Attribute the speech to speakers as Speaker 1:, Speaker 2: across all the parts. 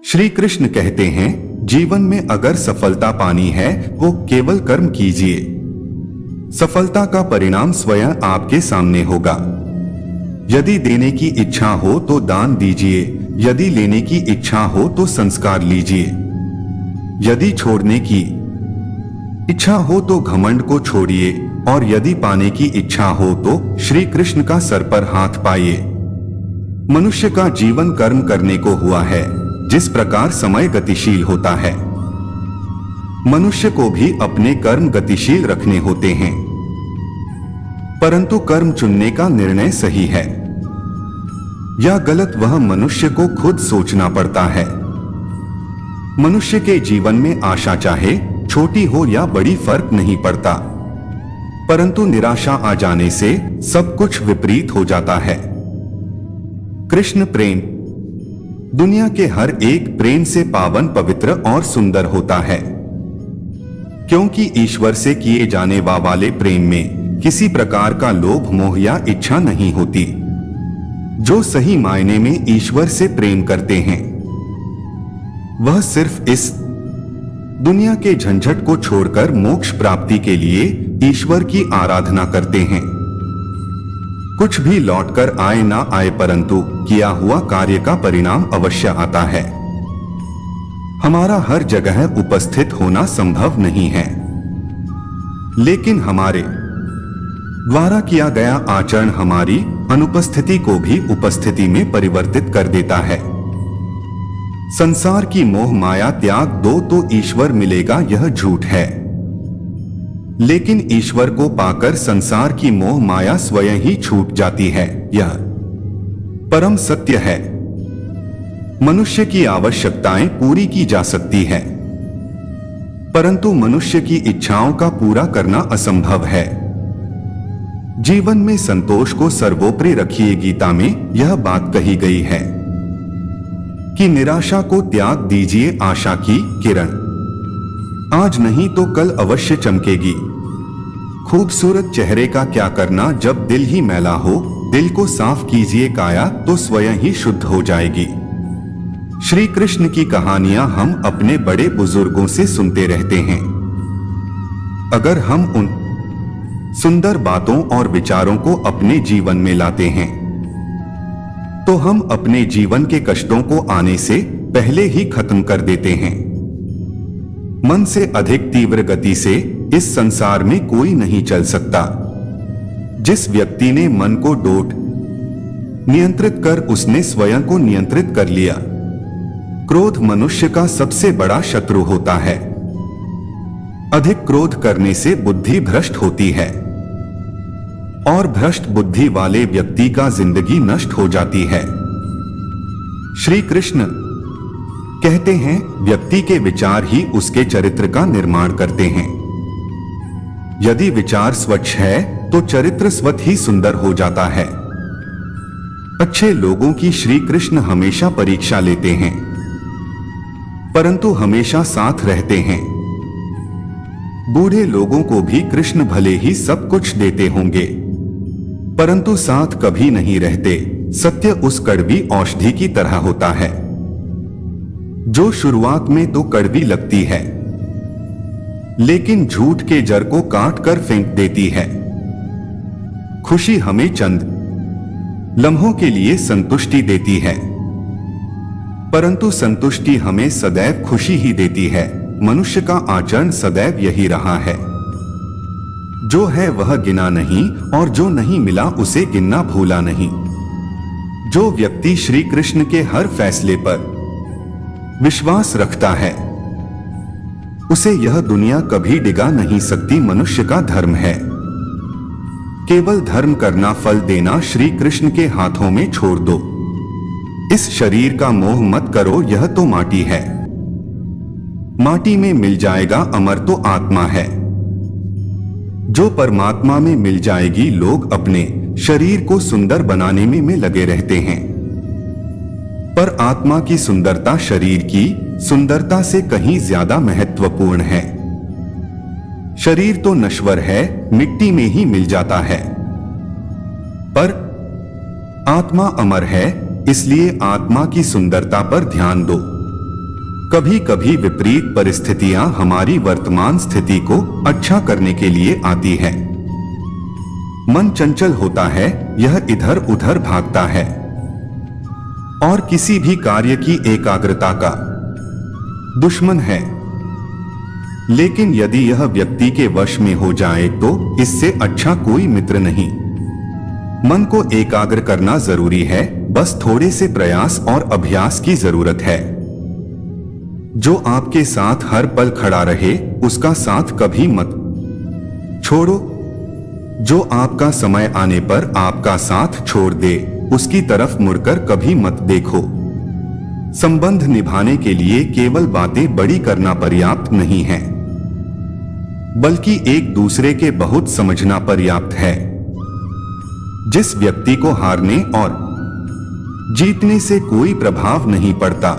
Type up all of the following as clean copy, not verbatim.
Speaker 1: श्री कृष्ण कहते हैं, जीवन में अगर सफलता पानी है वो केवल कर्म कीजिए। सफलता का परिणाम स्वयं आपके सामने होगा। यदि देने की इच्छा हो तो दान दीजिए, यदि लेने की इच्छा हो तो संस्कार लीजिए। यदि छोड़ने की इच्छा हो तो घमंड को छोड़िए, और यदि पाने की इच्छा हो तो श्री कृष्ण का सर पर हाथ पाइए। मनुष्य का जीवन कर्म करने को हुआ है। जिस प्रकार समय गतिशील होता है, मनुष्य को भी अपने कर्म गतिशील रखने होते हैं, परंतु कर्म चुनने का निर्णय सही है या गलत वह मनुष्य को खुद सोचना पड़ता है। मनुष्य के जीवन में आशा चाहे छोटी हो या बड़ी फर्क नहीं पड़ता, परंतु निराशा आ जाने से सब कुछ विपरीत हो जाता है। कृष्ण प्रेम दुनिया के हर एक प्रेम से पावन, पवित्र और सुंदर होता है, क्योंकि ईश्वर से किए जाने वाले प्रेम में किसी प्रकार का लोभ, मोह या इच्छा नहीं होती। जो सही मायने में ईश्वर से प्रेम करते हैं वह सिर्फ इस दुनिया के झंझट को छोड़कर मोक्ष प्राप्ति के लिए ईश्वर की आराधना करते हैं। कुछ भी लौटकर आए ना आए, परंतु किया हुआ कार्य का परिणाम अवश्य आता है। हमारा हर जगह उपस्थित होना संभव नहीं है, लेकिन हमारे द्वारा किया गया आचरण हमारी अनुपस्थिति को भी उपस्थिति में परिवर्तित कर देता है। संसार की मोह माया त्याग दो तो ईश्वर मिलेगा, यह झूठ है। लेकिन ईश्वर को पाकर संसार की मोह माया स्वयं ही छूट जाती है, यह परम सत्य है। मनुष्य की आवश्यकताएं पूरी की जा सकती है, परंतु मनुष्य की इच्छाओं का पूरा करना असंभव है। जीवन में संतोष को सर्वोपरि रखिए। गीता में यह बात कही गई है कि निराशा को त्याग दीजिए। आशा की किरण आज नहीं तो कल अवश्य चमकेगी। खूबसूरत चेहरे का क्या करना जब दिल ही मैला हो। दिल को साफ कीजिए, काया तो स्वयं ही शुद्ध हो जाएगी। श्री कृष्ण की कहानियां हम अपने बड़े बुजुर्गों से सुनते रहते हैं। अगर हम उन सुंदर बातों और विचारों को अपने जीवन में लाते हैं तो हम अपने जीवन के कष्टों को आने से पहले ही खत्म कर देते हैं। मन से अधिक तीव्र गति से इस संसार में कोई नहीं चल सकता। जिस व्यक्ति ने मन को डोट नियंत्रित कर उसने स्वयं को नियंत्रित कर लिया। क्रोध मनुष्य का सबसे बड़ा शत्रु होता है। अधिक क्रोध करने से बुद्धि भ्रष्ट होती है, और भ्रष्ट बुद्धि वाले व्यक्ति का जिंदगी नष्ट हो जाती है। श्री कृष्ण कहते हैं, व्यक्ति के विचार ही उसके चरित्र का निर्माण करते हैं। यदि विचार स्वच्छ है तो चरित्र स्वतः ही सुंदर हो जाता है। अच्छे लोगों की श्री कृष्ण हमेशा परीक्षा लेते हैं, परंतु हमेशा साथ रहते हैं। बूढ़े लोगों को भी कृष्ण भले ही सब कुछ देते होंगे, परंतु साथ कभी नहीं रहते। सत्य उस कड़वी औषधि की तरह होता है जो शुरुआत में तो कड़वी लगती है, लेकिन झूठ के जड़ को काट कर फेंक देती है। खुशी हमें चंद लम्हों के लिए संतुष्टि देती है, परंतु संतुष्टि हमें सदैव खुशी ही देती है। मनुष्य का आचरण सदैव यही रहा है। जो है वह गिना नहीं, और जो नहीं मिला उसे गिनना भूला नहीं। जो व्यक्ति श्री कृष्ण के हर फैसले पर विश्वास रखता है उसे यह दुनिया कभी डिगा नहीं सकती। मनुष्य का धर्म है केवल धर्म करना, फल देना श्री कृष्ण के हाथों में छोड़ दो। इस शरीर का मोह मत करो, यह तो माटी है, माटी में मिल जाएगा। अमर तो आत्मा है जो परमात्मा में मिल जाएगी। लोग अपने शरीर को सुंदर बनाने में लगे रहते हैं, पर आत्मा की सुंदरता शरीर की सुंदरता से कहीं ज्यादा महत्वपूर्ण है। शरीर तो नश्वर है, मिट्टी में ही मिल जाता है, पर आत्मा अमर है, इसलिए आत्मा की सुंदरता पर ध्यान दो। कभी कभी विपरीत परिस्थितियां हमारी वर्तमान स्थिति को अच्छा करने के लिए आती है। मन चंचल होता है, यह इधर उधर भागता है और किसी भी कार्य की एकाग्रता का दुश्मन है। लेकिन यदि यह व्यक्ति के वश में हो जाए तो इससे अच्छा कोई मित्र नहीं। मन को एकाग्र करना जरूरी है, बस थोड़े से प्रयास और अभ्यास की जरूरत है। जो आपके साथ हर पल खड़ा रहे उसका साथ कभी मत छोड़ो। जो आपका समय आने पर आपका साथ छोड़ दे उसकी तरफ मुड़कर कभी मत देखो। संबंध निभाने के लिए केवल बातें बड़ी करना पर्याप्त नहीं है, बल्कि एक दूसरे के बहुत समझना पर्याप्त है। जिस व्यक्ति को हारने और जीतने से कोई प्रभाव नहीं पड़ता,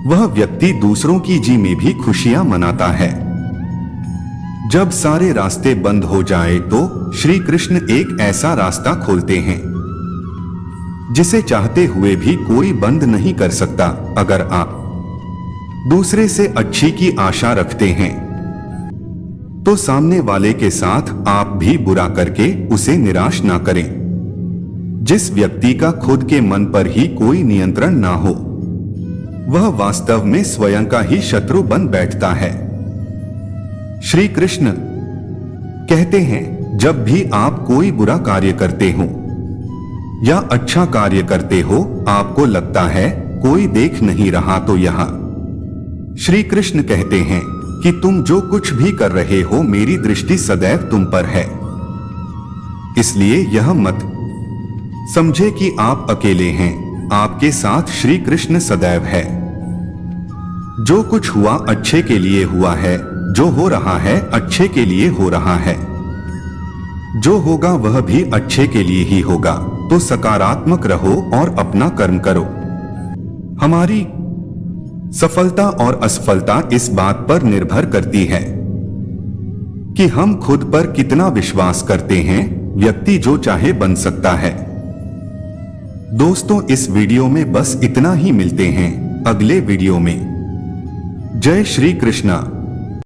Speaker 1: वह व्यक्ति दूसरों की जीत में भी खुशियां मनाता है। जब सारे रास्ते बंद हो जाए तो श्री कृष्ण एक ऐसा रास्ता खोलते हैं जिसे चाहते हुए भी कोई बंद नहीं कर सकता। अगर आप दूसरे से अच्छी की आशा रखते हैं तो सामने वाले के साथ आप भी बुरा करके उसे निराश ना करें। जिस व्यक्ति का खुद के मन पर ही कोई नियंत्रण ना हो, वह वास्तव में स्वयं का ही शत्रु बन बैठता है। श्री कृष्ण कहते हैं, जब भी आप कोई बुरा कार्य करते हो या अच्छा कार्य करते हो, आपको लगता है कोई देख नहीं रहा, तो यहाँ श्री कृष्ण कहते हैं कि तुम जो कुछ भी कर रहे हो मेरी दृष्टि सदैव तुम पर है। इसलिए यह मत समझे कि आप अकेले हैं, आपके साथ श्री कृष्ण सदैव है। जो कुछ हुआ अच्छे के लिए हुआ है, जो हो रहा है अच्छे के लिए हो रहा है, जो होगा वह भी अच्छे के लिए ही होगा। तो सकारात्मक रहो और अपना कर्म करो। हमारी सफलता और असफलता इस बात पर निर्भर करती है कि हम खुद पर कितना विश्वास करते हैं। व्यक्ति जो चाहे बन सकता है। दोस्तों, इस वीडियो में बस इतना ही। मिलते हैं अगले वीडियो में। जय श्री कृष्णा।